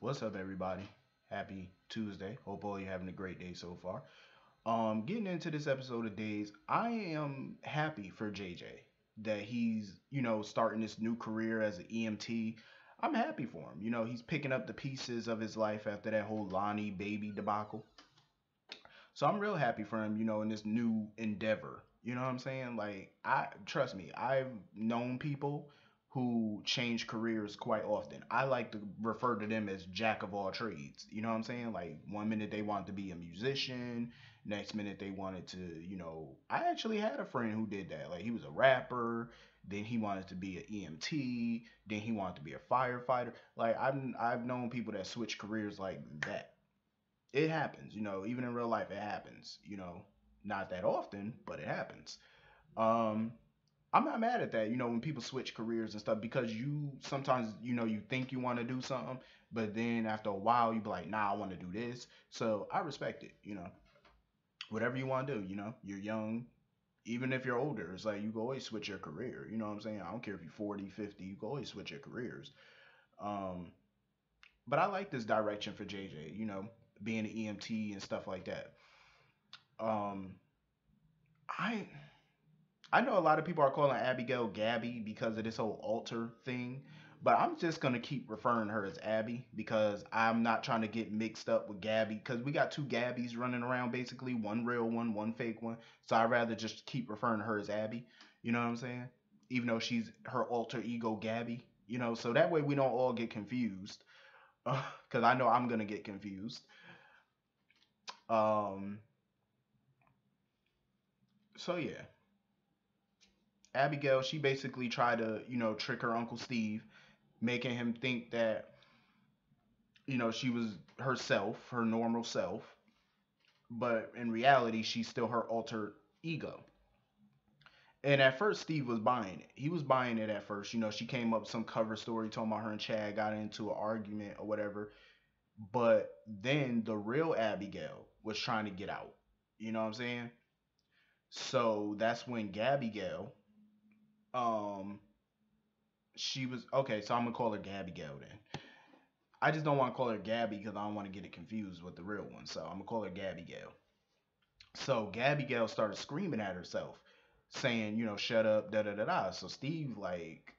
What's up, everybody? Happy Tuesday. Hope all you having a great day so far. Getting into this episode of Days, I am happy for JJ that he's, starting this new career as an EMT. I'm happy for him. He's picking up the pieces of his life after that whole Lonnie baby debacle. So I'm real happy for him, in this new endeavor. You know what I'm saying? Like, I trust me, I've known people who change careers quite often. I like to refer to them as jack of all trades. You know what I'm saying? Like, one minute they want to be a musician, next minute they wanted to, I actually had a friend who did that. Like, he was a rapper, then he wanted to be an EMT, then he wanted to be a firefighter. Like, I've known people that switch careers like that. It happens, even in real life it happens, not that often, but it happens. um I'm not mad at that, when people switch careers and stuff, because you sometimes, you think you want to do something, but then after a while you be like, nah, I want to do this. So I respect it, whatever you want to do, you're young. Even if you're older, it's like you can always switch your career, you know what I'm saying? I don't care if you're 40, 50, you can always switch your careers. um but I like this direction for JJ, being an EMT and stuff like that. um I I know a lot of people are calling Abigail Gabby because of this whole altar thing, but I'm just gonna keep referring to her as Abby because I'm not trying to get mixed up with Gabby, because we got two Gabbies running around, basically one real one, one fake one. So I'd rather just keep referring to her as Abby. You know what I'm saying? Even though she's her alter ego Gabby, so that way we don't all get confused. Because I know I'm gonna get confused. Um, so yeah, Abigail, she basically tried to, trick her Uncle Steve, making him think that, she was herself, her normal self, but in reality, she's still her alter ego. And at first, Steve was buying it. He was buying it at first. She came up with some cover story talking about her and Chad got into an argument or whatever. But then the real Abigail was trying to get out. You know what I'm saying? So that's when Gabby um, she was okay. So I'm gonna call her Gabby then. I just don't want to call her Gabby because I don't want to get it confused with the real one. So I'm gonna call her Gabby. So Gabby started screaming at herself, saying, shut up, da da da da. So Steve, like,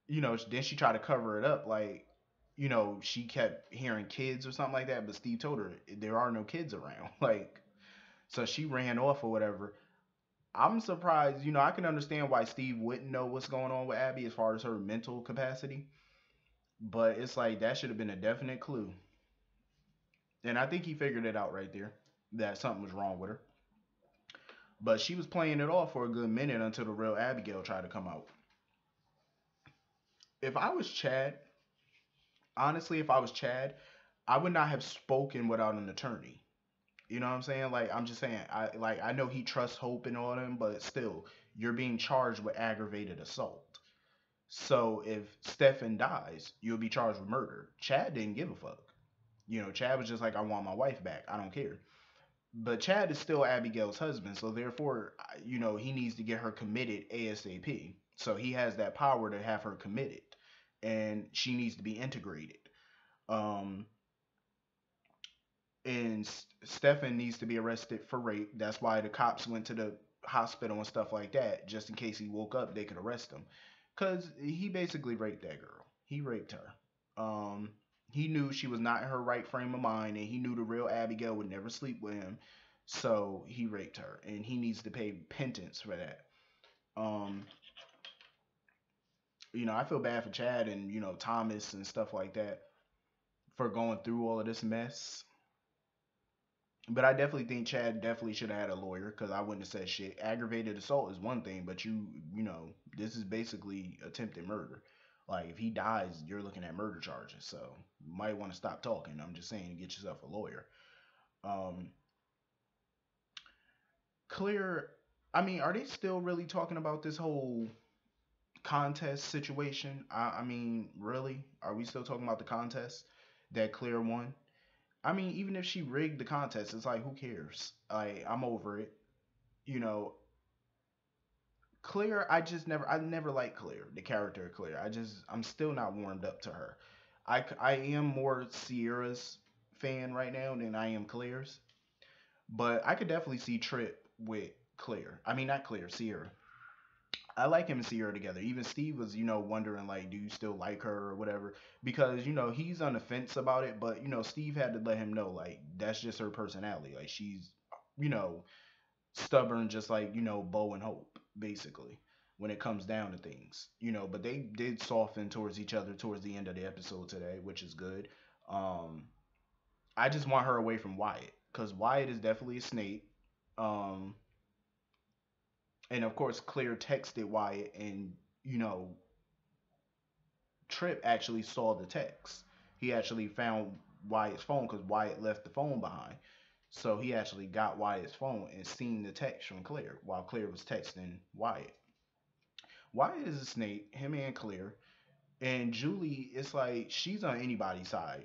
then she tried to cover it up, like, she kept hearing kids or something like that, but Steve told her there are no kids around. Like, so she ran off or whatever. I'm surprised, I can understand why Steve wouldn't know what's going on with Abby as far as her mental capacity, but it's like that should have been a definite clue. And I think he figured it out right there that something was wrong with her. But she was playing it off for a good minute until the real Abigail tried to come out. If I was Chad, honestly, if I was Chad, I would not have spoken without an attorney. You know what I'm saying? Like, I'm just saying, I know he trusts Hope and all them, but still, you're being charged with aggravated assault. So if Stefan dies, you'll be charged with murder. Chad didn't give a fuck. Chad was just like, I want my wife back. I don't care. But Chad is still Abigail's husband, so therefore, he needs to get her committed ASAP. So he has that power to have her committed, and she needs to be integrated. Um, and Stefan needs to be arrested for rape. That's why the cops went to the hospital and stuff like that, just in case he woke up, they could arrest him, because he basically raped that girl. He raped her. He knew she was not in her right frame of mind, and he knew the real Abigail would never sleep with him, so he raped her, and he needs to pay penance for that. Um, I feel bad for Chad and Thomas and stuff like that for going through all of this mess. But I definitely think Chad definitely should have had a lawyer, because I wouldn't have said shit. Aggravated assault is one thing, but this is basically attempted murder. Like, if he dies, you're looking at murder charges. So you might want to stop talking. I'm just saying, get yourself a lawyer. Um, Clear. I mean, are they still really talking about this whole contest situation? I mean, really? Are we still talking about the contest that Clear won? I mean, even if she rigged the contest, it's like, who cares? Like, I'm over it. You know, Clear, I never liked Clear, the character of Clear. I'm still not warmed up to her. I am more Sierra's fan right now than I am Claire's, but I could definitely see Trip with Claire. I mean, not Claire, Sierra. I like him and Sierra together. Even Steve was, wondering like, do you still like her or whatever? Because he's on the fence about it, but Steve had to let him know like that's just her personality. Like she's, you know, stubborn, just like Bo and Hope, basically, when it comes down to things. But they did soften towards each other towards the end of the episode today, which is good. Um, I just want her away from Wyatt because Wyatt is definitely a snake. Um, and of course, Claire texted Wyatt, and you know, Trip actually saw the text. He actually found Wyatt's phone because Wyatt left the phone behind. So he actually got Wyatt's phone and seen the text from Claire while Claire was texting Wyatt. Wyatt is a snake, him and Claire. And Julie, it's like she's on anybody's side,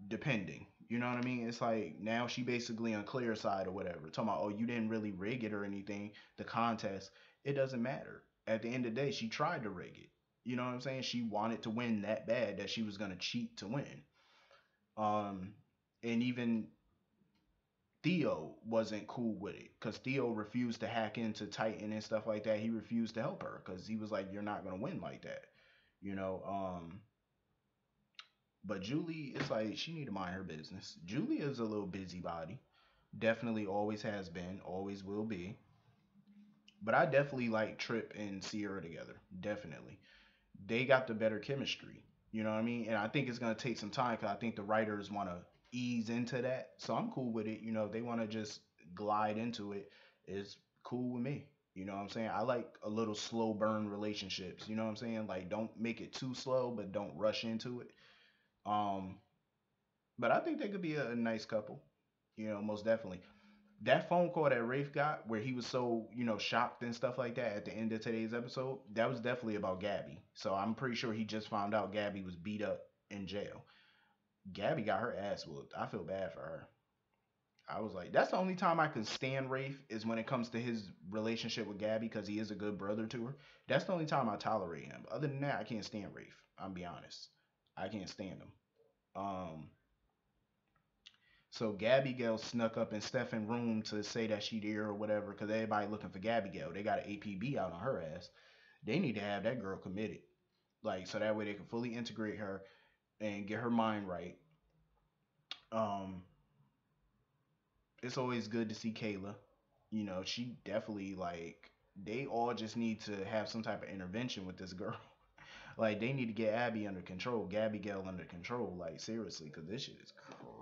depending. You know what I mean? It's like now she basically on Claire's side or whatever. Talking about, oh, you didn't really rig it or anything, the contest. It doesn't matter. At the end of the day, she tried to rig it. You know what I'm saying? She wanted to win that bad that she was gonna cheat to win. Um, and even Theo wasn't cool with it because Theo refused to hack into Titan and stuff like that. He refused to help her because he was like, "You're not gonna win like that," you know. But Julie is like she need to mind her business. Julie is a little busybody, definitely always has been, always will be. But I definitely like Trip and Sierra together. Definitely, they got the better chemistry. You know what I mean? And I think it's gonna take some time because I think the writers want to ease into that. So I'm cool with it. If they want to just glide into it, it's cool with me. You know what I'm saying? I like a little slow burn relationships. You know what I'm saying? Like don't make it too slow, but don't rush into it. Um, but I think they could be a nice couple. Most definitely. That phone call that Rafe got, where he was so shocked and stuff like that at the end of today's episode, that was definitely about Gabby. So I'm pretty sure he just found out Gabby was beat up in jail. Gabby got her ass whooped. I feel bad for her. I was like, that's the only time I can stand Rafe is when it comes to his relationship with Gabby because he is a good brother to her. That's the only time I tolerate him. Other than that, I can't stand Rafe. I'm be honest. I can't stand him. Um, So Gabby Gale snuck up in Stefan's room to say that she there or whatever, because everybody looking for Gabby Gale. They got an APB out on her ass. They need to have that girl committed, like so that way they can fully integrate her and get her mind right. Um, it's always good to see Kayla. She definitely like they all just need to have some type of intervention with this girl. Like they need to get Abby under control, Gabby Gale under control. Like seriously, because this shit is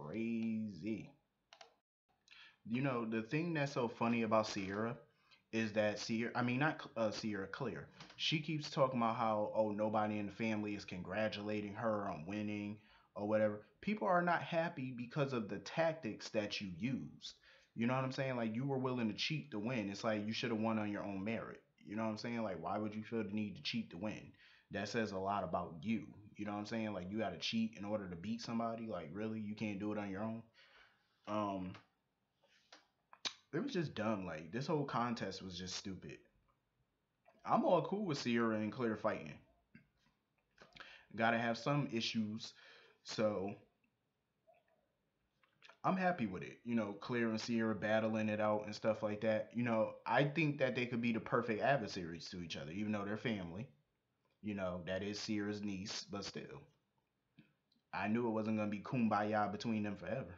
crazy. The thing that's so funny about Sierra is that Sierra, I mean, not Sierra, Clear. She keeps talking about how, oh, nobody in the family is congratulating her on winning or whatever. People are not happy because of the tactics that you used. You know what I'm saying? Like, you were willing to cheat to win. It's like you should have won on your own merit. You know what I'm saying? Like, why would you feel the need to cheat to win? That says a lot about you. You know what I'm saying? Like, you got to cheat in order to beat somebody. Like, really? You can't do it on your own? Um, it was just dumb. Like this whole contest was just stupid. I'm all cool with Sierra and Claire fighting. Gotta have some issues, so I'm happy with it. Claire and Sierra battling it out and stuff like that. I think that they could be the perfect adversaries to each other, even though they're family. That is Sierra's niece, but still, I knew it wasn't gonna be kumbaya between them forever.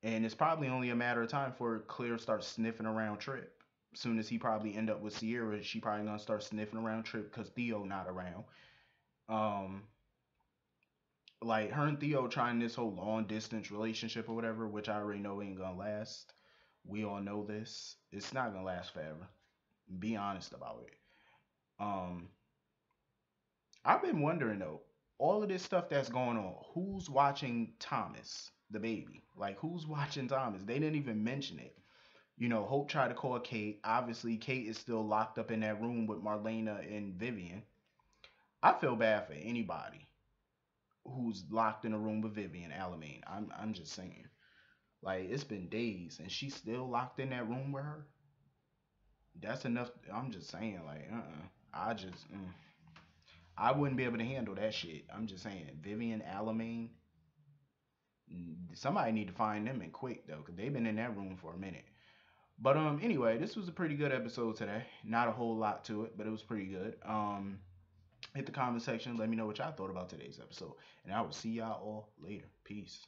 And it's probably only a matter of time before Claire starts sniffing around Trip. Soon as he probably end up with Sierra, she probably gonna start sniffing around Trip because Theo not around. Um, like her and Theo trying this whole long distance relationship or whatever, which I already know ain't gonna last. We all know this. It's not gonna last forever. Be honest about it. Um, I've been wondering though, all of this stuff that's going on, who's watching Thomas, the baby? Like who's watching Thomas? They didn't even mention it. Hope tried to call Kate. Obviously, Kate is still locked up in that room with Marlena and Vivian. I feel bad for anybody who's locked in a room with Vivian Alamane. I'm just saying. Like it's been days and she's still locked in that room with her. That's enough. I'm just saying. Like I just I wouldn't be able to handle that shit. I'm just saying, Vivian Alamain, somebody need to find them and quick though, cause they've been in that room for a minute. But anyway, this was a pretty good episode today. Not a whole lot to it, but it was pretty good. Hit the comment section, let me know what y'all thought about today's episode, and I will see y'all all later. Peace.